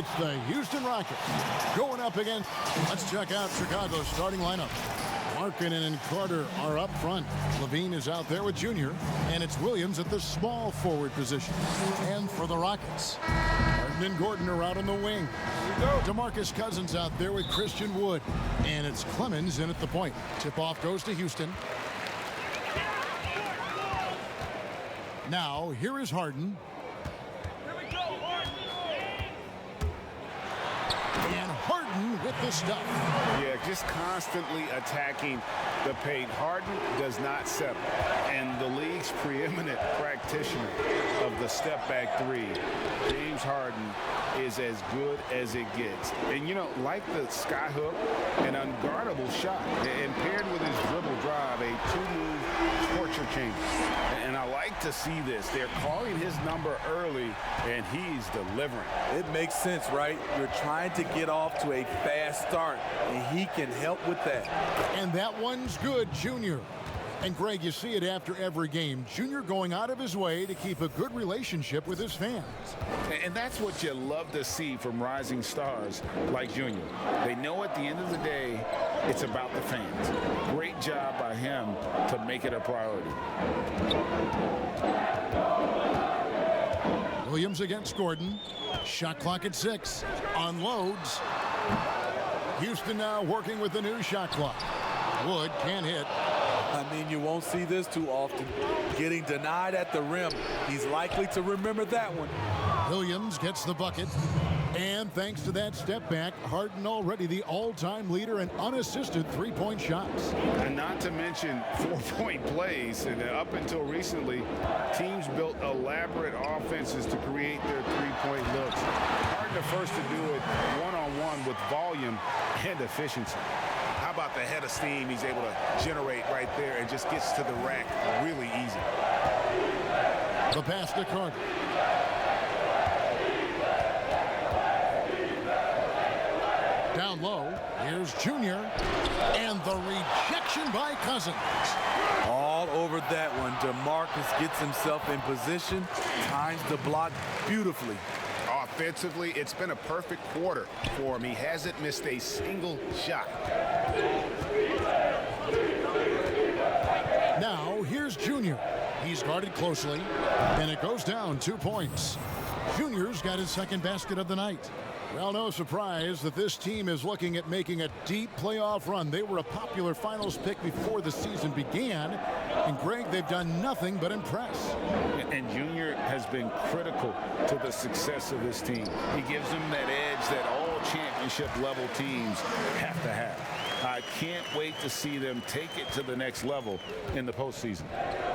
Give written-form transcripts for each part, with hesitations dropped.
It's the Houston Rockets going up against. Let's check out Chicago's starting lineup. Markkanen and Carter are up front. Levine is out there with Junior, and it's Williams at the small forward position. And for the Rockets, Harden and Gordon are out on the wing. DeMarcus Cousins out there with Christian Wood, and it's Clemens in at the point. Tip-off goes to Houston. Now, here is Harden. And Harden with the stuff. Yeah, just constantly attacking the paint. Harden does not settle. And the league's preeminent practitioner of the step-back three, James Harden, is as good as it gets. And, you know, like the skyhook, an unguardable shot. And paired with his dribble drive, a two-move torture chamber. And I like to see this. They're calling his number early, and he's delivering. It makes sense, right? You're trying to get off to a fast start, and he can help with that. And that one's good, Junior. And, Greg, you see it after every game. Junior going out of his way to keep a good relationship with his fans. And that's what you love to see from rising stars like Junior. They know at the end of the day, it's about the fans. Great job by him to make it a priority. Williams against Gordon. Shot clock at 6. Unloads. Houston now working with the new shot clock. Wood can't hit. I mean, you won't see this too often. Getting denied at the rim. He's likely to remember that one. Williams gets the bucket. And thanks to that step back, Harden already the all-time leader in unassisted three-point shots. And not to mention four-point plays. And up until recently, teams built elaborate offenses to create their three-point looks. Harden the first to do it one-on-one with volume and efficiency. How about the head of steam he's able to generate right there and just gets to the rack really easy. The pass to Carter. Down low, here's Junior, and the rejection by Cousins. All over that one. DeMarcus gets himself in position, times the block beautifully. Offensively, it's been a perfect quarter for him. He hasn't missed a single shot. Now, here's Junior. He's guarded closely, and it goes down 2 points. Junior's got his second basket of the night. Well, no surprise that this team is looking at making a deep playoff run. They were a popular finals pick before the season began. And, Greg, they've done nothing but impress. And Junior has been critical to the success of this team. He gives them that edge that all championship-level teams have to have. I can't wait to see them take it to the next level in the postseason.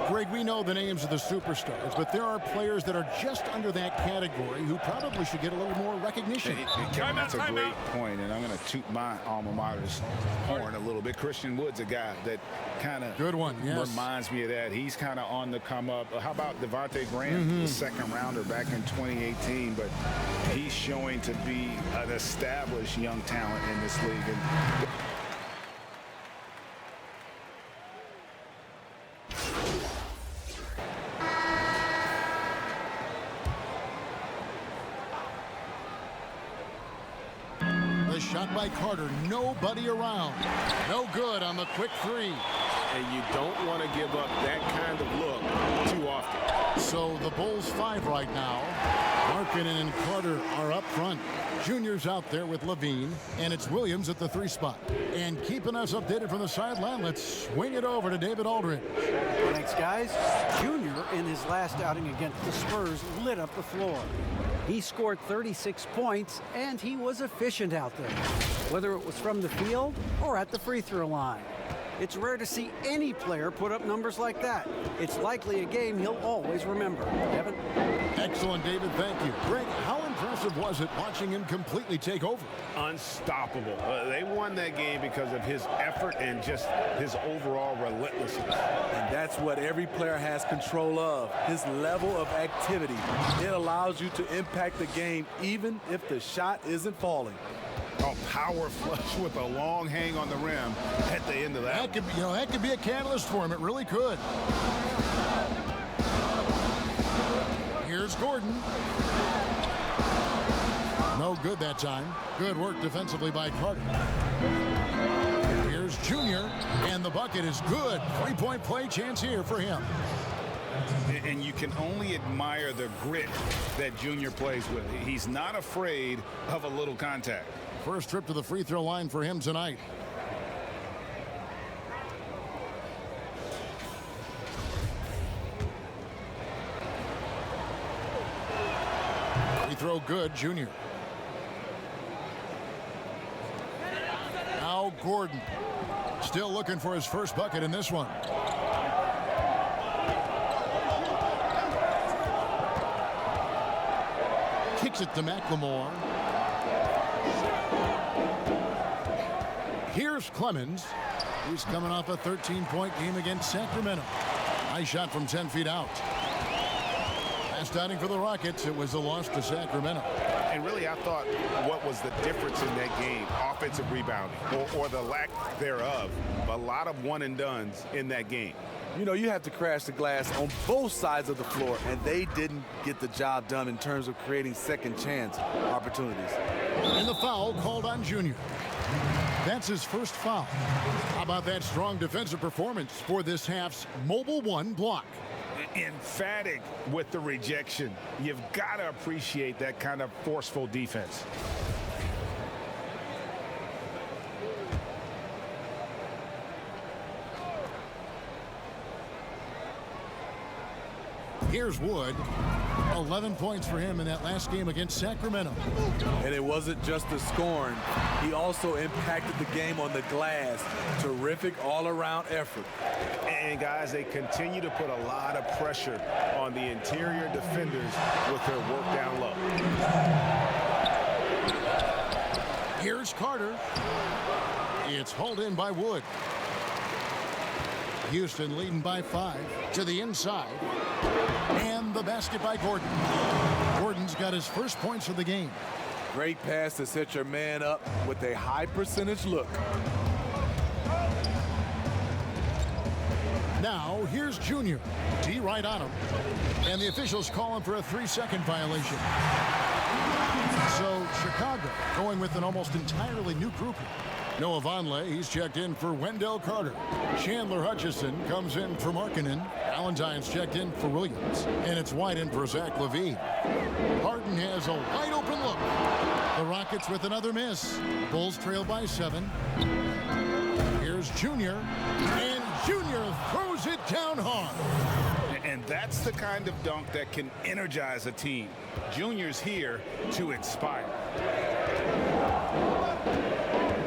Greg, we know the names of the superstars, but there are players that are just under that category who probably should get a little more recognition. Kevin, that's a great point, and I'm going to toot my alma mater's horn a little bit. Christian Wood's a guy that kind of reminds me of that. He's kind of on the come up. How about Devontae Graham, the second rounder back in 2018, but he's showing to be an established young talent in this league. And shot by Carter, nobody around. No good on the quick three. And you don't want to give up that kind of look too often. So the Bulls 5 right now. Markkanen and Carter are up front. Junior's out there with Levine, and it's Williams at the 3 spot. And keeping us updated from the sideline, let's swing it over to David Aldridge. Thanks, guys. Junior, in his last outing against the Spurs, lit up the floor. He scored 36 points, and he was efficient out there, whether it was from the field or at the free throw line. It's rare to see any player put up numbers like that. It's likely a game he'll always remember. Evan? Excellent, David. Thank you. Greg, how impressive was it watching him completely take over? Unstoppable. They won that game because of his effort and just his overall relentlessness. And that's what every player has control of, his level of activity. It allows you to impact the game even if the shot isn't falling. A power flush with a long hang on the rim at the end of that. That could be a catalyst for him. It really could. Here's Gordon. No good that time. Good work defensively by Carter. Here's Junior, and the bucket is good. Three-point play chance here for him. And you can only admire the grit that Junior plays with. He's not afraid of a little contact. First trip to the free throw line for him tonight. Free throw good, Junior. Now Gordon. Still looking for his first bucket in this one. Kicks it to McLemore. Here's Clemens. He's coming off a 13-point game against Sacramento. Nice shot from 10 feet out. Last outing for the Rockets, it was a loss to Sacramento. And really, I thought what was the difference in that game? Offensive rebounding, or the lack thereof. A lot of one-and-dones in that game. You know, you have to crash the glass on both sides of the floor, and they didn't get the job done in terms of creating second chance opportunities. And the foul called on Junior. That's his first foul. How about that strong defensive performance for this half's Mobile One block? Emphatic with the rejection. You've got to appreciate that kind of forceful defense. Here's Wood. 11 points for him in that last game against Sacramento. And it wasn't just the scoring. He also impacted the game on the glass. Terrific all-around effort. And guys, they continue to put a lot of pressure on the interior defenders with their work down low. Here's Carter. It's hauled in by Wood. Houston leading by 5 to the inside. And the basket by Gordon. Gordon's got his first points of the game. Great pass to set your man up with a high percentage look. Now, here's Junior. D right on him. And the officials call him for a 3-second violation. So, Chicago going with an almost entirely new group. Noah Vonleh, he's checked in for Wendell Carter. Chandler Hutchison comes in for Markkanen. Valentine's checked in for Williams. And it's White in for Zach LaVine. Harden has a wide open look. The Rockets with another miss. Bulls trail by 7. Here's Junior. And Junior throws it down hard. And that's the kind of dunk that can energize a team. Junior's here to inspire.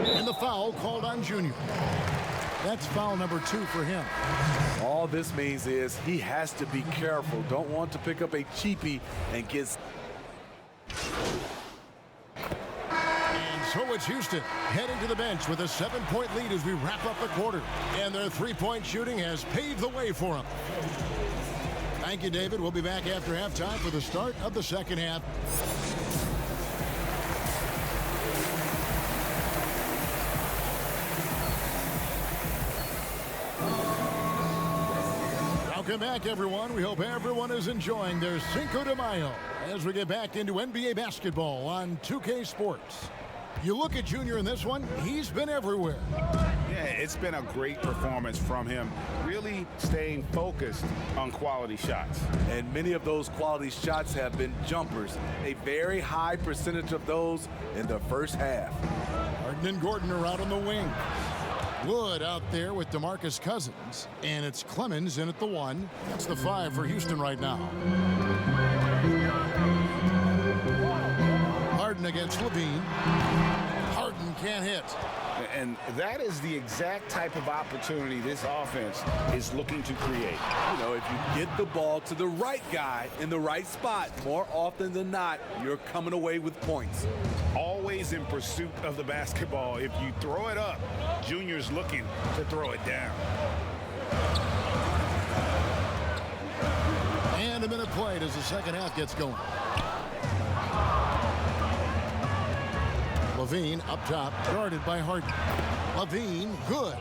And the foul called on Junior. That's foul number 2 for him. All this means is he has to be careful. Don't want to pick up a cheapie and get... And so it's Houston heading to the bench with a 7-point lead as we wrap up the quarter. And their 3-point shooting has paved the way for them. Thank you, David. We'll be back after halftime for the start of the second half. Welcome back, everyone. We hope everyone is enjoying their Cinco de Mayo as we get back into NBA basketball on 2K Sports. You look at Junior in this one, he's been everywhere. Yeah, it's been a great performance from him, really staying focused on quality shots. And many of those quality shots have been jumpers. A very high percentage of those in the first half. Harden and Gordon are out on the wing. Wood out there with DeMarcus Cousins. And it's Clemens in at the 1. That's the 5 for Houston right now. Harden against LaVine. Harden can't hit. And that is the exact type of opportunity this offense is looking to create. You know, if you get the ball to the right guy in the right spot, more often than not, you're coming away with points. Always in pursuit of the basketball. If you throw it up, Junior's looking to throw it down. And a minute played as the second half gets going. LaVine up top, guarded by Harden. LaVine, good.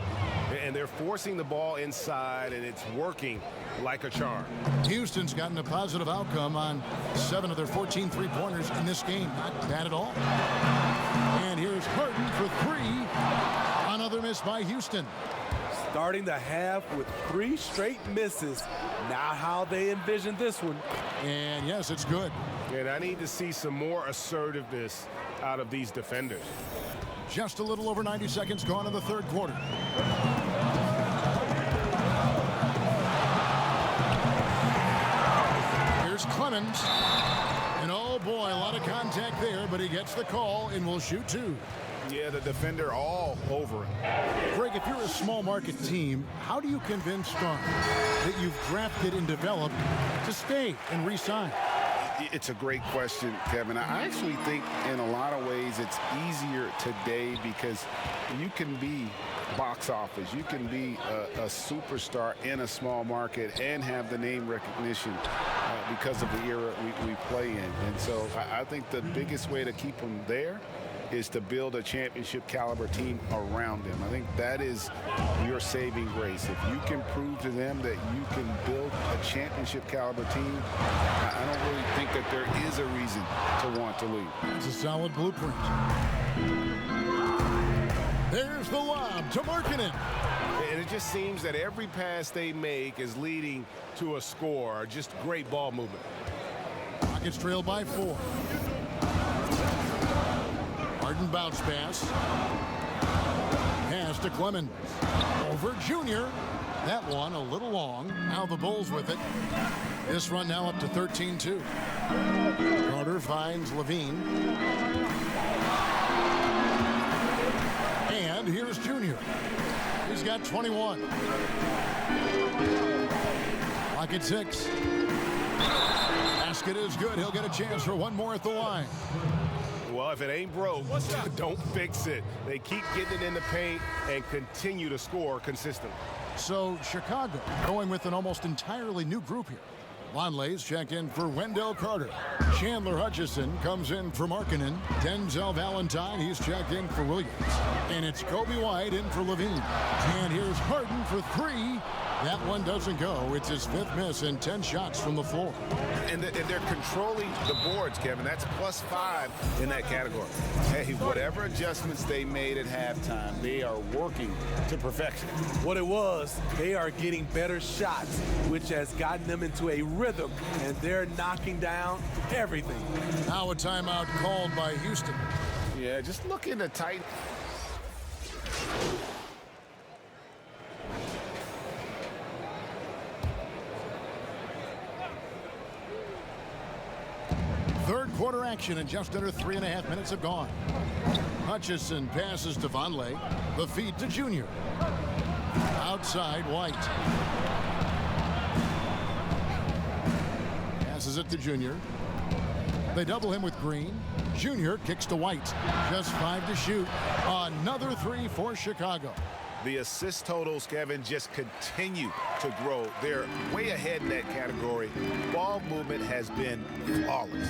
and they're forcing the ball inside, and it's working like a charm. Houston's gotten a positive outcome on 7 of their 14 three-pointers in this game. Not bad at all. And here's Harden for 3. Another miss by Houston. Starting the half with 3 straight misses. Not how they envisioned this one. And yes, it's good. And I need to see some more assertiveness out of these defenders. Just a little over 90 seconds gone in the third quarter. Here's Clemens. And oh boy, a lot of contact there, but he gets the call and will shoot 2. Yeah, the defender all over him. Greg, if you're a small market team, how do you convince stars that you've drafted and developed to stay and re-sign? It's a great question, Kevin. I actually think in a lot of ways it's easier today because you can be box office. You can be a superstar in a small market and have the name recognition because of the era we play in. And so I think the biggest way to keep them there is to build a championship caliber team around them. I think that is your saving grace. If you can prove to them that you can build a championship caliber team, I don't really think that there is a reason to want to leave. It's a solid blueprint. There's the lob to Markkanen. And it just seems that every pass they make is leading to a score. Just great ball movement. Rockets trail by 4. Harden bounce pass. Pass to Clemens. Over Junior. That one a little long. Now the Bulls with it. This run now up to 13-2. Carter finds Levine. And here's Junior. He's got 21. Lock at 6. Basket is good. He'll get a chance for one more at the line. Well, if it ain't broke, don't fix it. They keep getting it in the paint and continue to score consistently. So Chicago going with an almost entirely new group here. Lonley's checked in for Wendell Carter. Chandler Hutchison comes in for Markkanen. Denzel Valentine, he's checked in for Williams. And it's Kobe White in for Levine. And here's Harden for 3. That one doesn't go. It's his 5th miss and 10 shots from the floor. And they're controlling the boards, Kevin. That's +5 in that category. Hey, whatever adjustments they made at halftime, they are working to perfection. What it was, they are getting better shots, which has gotten them into a rhythm, and they're knocking down everything. Now a timeout called by Houston. Yeah, just looking to tighten. Third quarter action and just under 3.5 minutes have gone. Hutchison passes to Vonleh. The feed to Junior. Outside White. Passes it to Junior. They double him with Green. Junior kicks to White. Just 5 to shoot. Another 3 for Chicago. The assist totals, Kevin, just continue to grow. They're way ahead in that category. Ball movement has been flawless.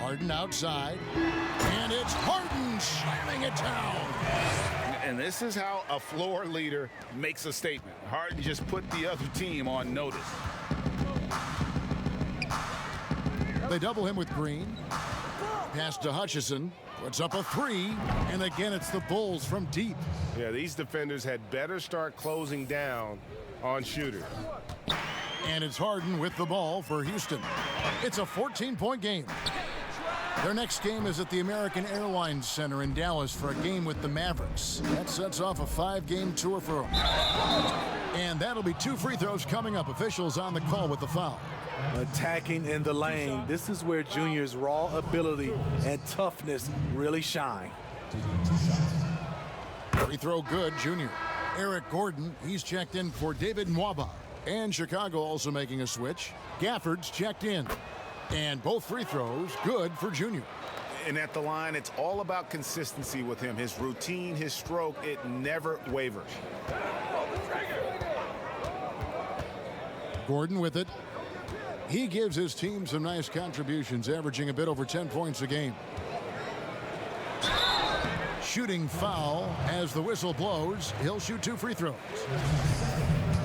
Harden outside. And it's Harden slamming it down. And this is how a floor leader makes a statement. Harden just put the other team on notice. They double him with Green. Pass to Hutchison. Puts up a 3. And again, it's the Bulls from deep. Yeah, these defenders had better start closing down on shooters. And it's Harden with the ball for Houston. It's a 14-point game. Their next game is at the American Airlines Center in Dallas for a game with the Mavericks. That sets off a 5-game tour for them. And that'll be 2 free throws coming up. Officials on the call with the foul. Attacking in the lane. This is where Junior's raw ability and toughness really shine. Free throw good, Junior. Eric Gordon, he's checked in for David Nwaba. And Chicago also making a switch. Gafford's checked in. And both free throws good for Junior. And at the line, it's all about consistency with him. His routine, his stroke, it never wavers. Gordon with it. He gives his team some nice contributions, averaging a bit over 10 points a game. shooting foul. As the whistle blows, he'll shoot 2 free throws.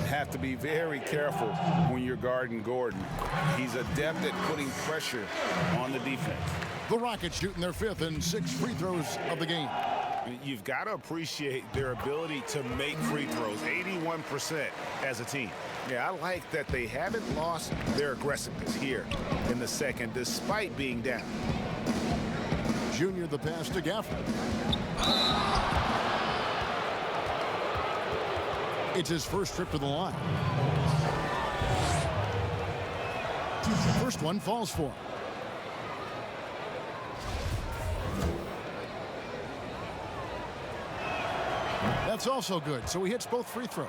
Have to be very careful when you're guarding Gordon. He's adept at putting pressure on the defense. The Rockets shooting their 5th and 6th free throws of the game. You've got to appreciate their ability to make free throws, 81% as a team. Yeah, I like that they haven't lost their aggressiveness here in the second, despite being down. Junior the pass to Gafford. It's his first trip to the line. First one falls for him. That's also good, so he hits both free throws.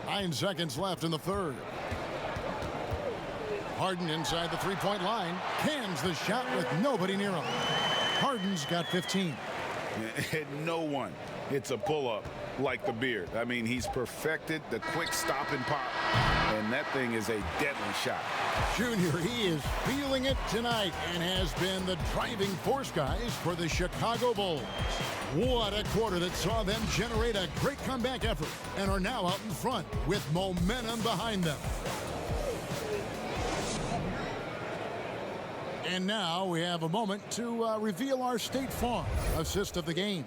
9 seconds left in the third. Harden inside the three-point line. Cans the shot with nobody near him. Harden's got 15. No one hits a pull-up like the Beard. I mean, he's perfected the quick stop and pop, and that thing is a deadly shot. Junior, he is feeling it tonight and has been the driving force, guys, for the Chicago Bulls. What a quarter that saw them generate a great comeback effort and are now out in front with momentum behind them. And now we have a moment to reveal our State Farm assist of the game.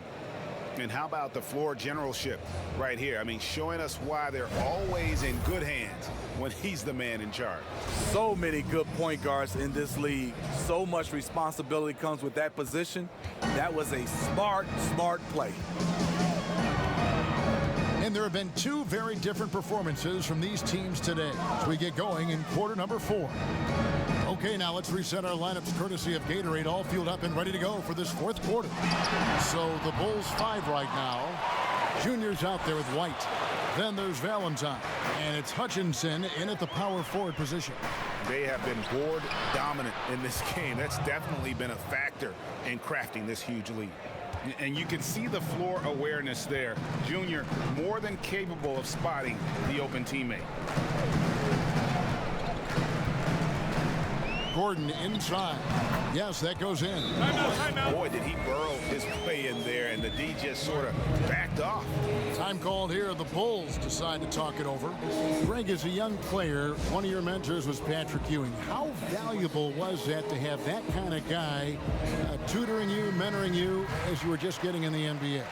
And how about the floor generalship right here? I mean, showing us why they're always in good hands when he's the man in charge. So many good point guards in this league. So much responsibility comes with that position. That was a smart play. And there have been 2 very different performances from these teams today as we get going in quarter number 4. Okay, now let's reset our lineups courtesy of Gatorade, all fueled up and ready to go for this 4th quarter. So the Bulls 5 right now. Junior's out there with White. Then there's Valentine. And it's Hutchinson in at the power forward position. They have been board dominant in this game. That's definitely been a factor in crafting this huge lead. And you can see the floor awareness there. Junior more than capable of spotting the open teammate. Gordon inside. Yes, that goes in. Timeout. Boy, did he burrow his way in there, and the D just sort of backed off. Time called here. The Bulls decide to talk it over. Greg, as a young player, one of your mentors was Patrick Ewing. How valuable was that to have that kind of guy tutoring you, mentoring you as you were just getting in the NBA?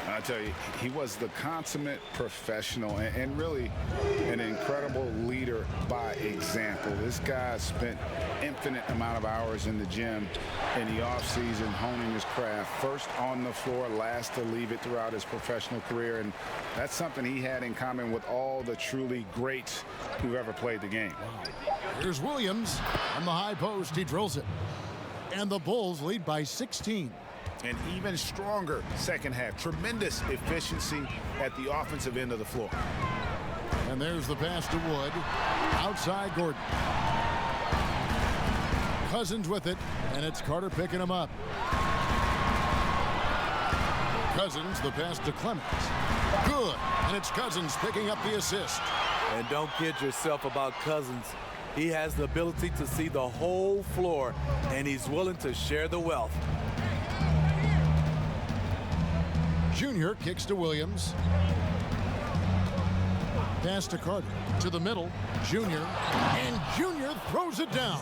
I tell you, he was the consummate professional and really an incredible leader by example. This guy spent infinite amount of hours in the gym in the offseason honing his craft. First on the floor, last to leave it throughout his professional career. And that's something he had in common with all the truly greats who've ever played the game. Here's Williams on the high post. He drills it. And the Bulls lead by 16. An even stronger second half. Tremendous efficiency at the offensive end of the floor. And there's the pass to Wood. Outside Gordon. Cousins with it, and it's Carter picking him up. Cousins, the pass to Clemens. Good, and it's Cousins picking up the assist. And don't kid yourself about Cousins. He has the ability to see the whole floor, and he's willing to share the wealth. Junior kicks to Williams. Pass to Carter. To the middle. Junior. And Junior throws it down.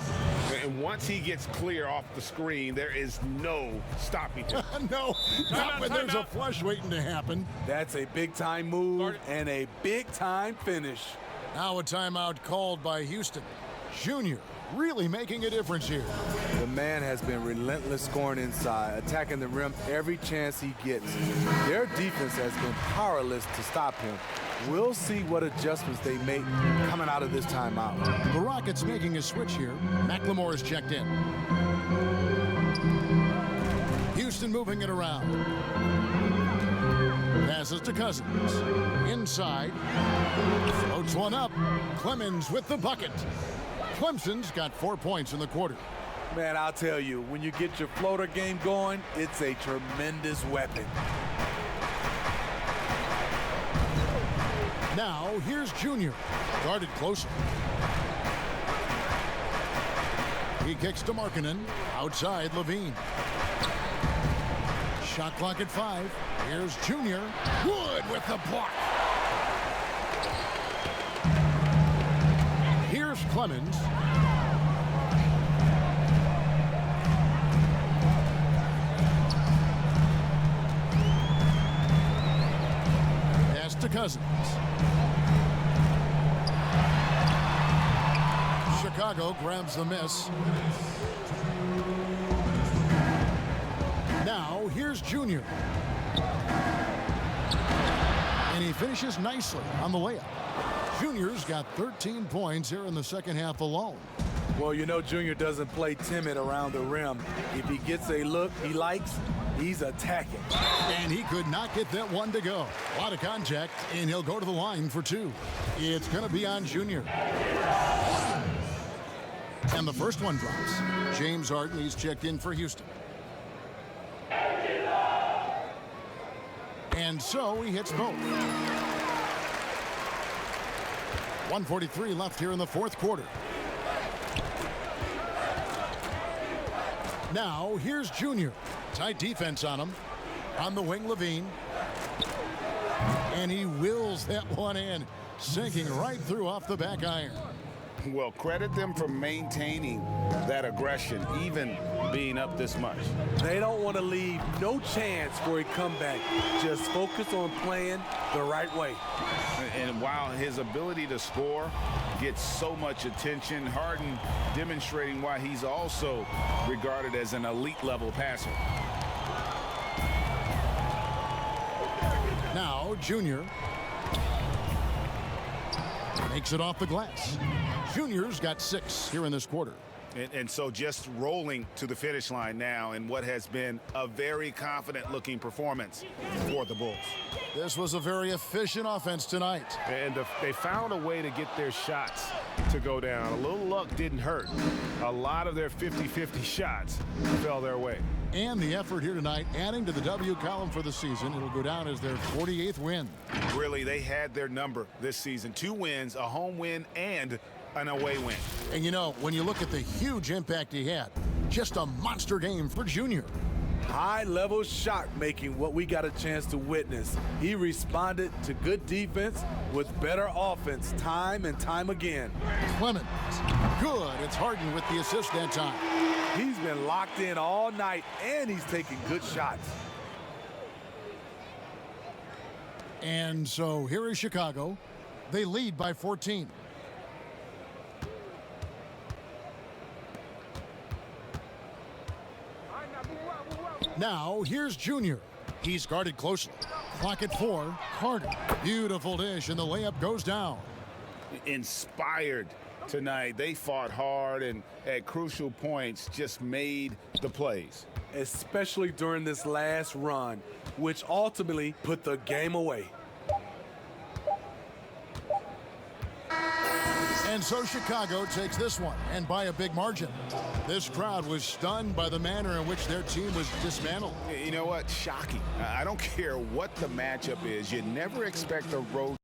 And once he gets clear off the screen, there is no stopping him. No, not when there's a flush waiting to happen. That's a big-time move and a big-time finish. Now a timeout called by Houston. Junior really making a difference here. The man has been relentless scoring inside, attacking the rim every chance he gets. Their defense has been powerless to stop him. We'll see what adjustments they make coming out of this timeout. The Rockets making a switch here. McLemore is checked in. Houston moving it around. Passes to Cousins. Inside. Floats one up. Clemens with the bucket. Clemson's got 4 points in the quarter. Man, I'll tell you, when you get your floater game going, it's a tremendous weapon. Now, here's Junior. Guarded closer. He kicks to Markkanen. Outside, Levine. Shot clock at 5. Here's Junior. Wood with the block. Here's Clemens. Pass to Cousins. Chicago grabs the miss. Now, here's Junior. And he finishes nicely on the layup. Junior's got 13 points here in the second half alone. Well, you know Junior doesn't play timid around the rim. If he gets a look he likes, he's attacking. And he could not get that one to go. A lot of contact, and he'll go to the line for 2. It's going to be on Junior. And the first one drops. James Harden, he's checked in for Houston. And so he hits both. 1:43 left here in the fourth quarter. Now here's Junior. Tight defense on him. On the wing, Levine. And he wills that one in, sinking right through off the back iron. Well, credit them for maintaining that aggression, even being up this much. They don't want to leave no chance for a comeback. Just focus on playing the right way. And while his ability to score gets so much attention, Harden demonstrating why he's also regarded as an elite level passer. Now Junior makes it off the glass. Junior's got 6 here in this quarter. And so just rolling to the finish line now in what has been a very confident looking performance for the Bulls. This was a very efficient offense tonight. And they found a way to get their shots to go down. A little luck didn't hurt. A lot of their 50-50 shots fell their way. And the effort here tonight, adding to the W column for the season. It'll go down as their 48th win. Really, they had their number this season. 2 wins, a home win, and an away win. And you know, when you look at the huge impact he had, just a monster game for Junior. High-level shot making, what we got a chance to witness. He responded to good defense with better offense time and time again. Clemens, good. It's Harden with the assist that time. He's been locked in all night, and he's taking good shots. And so here is Chicago. They lead by 14. Now, here's Junior. He's guarded closely. Clock at 4. Carter. Beautiful dish, and the layup goes down. Inspired tonight. They fought hard and at crucial points just made the plays. Especially during this last run, which ultimately put the game away. And so Chicago takes this one, and by a big margin. This crowd was stunned by the manner in which their team was dismantled. You know what? Shocking. I don't care what the matchup is. You never expect a road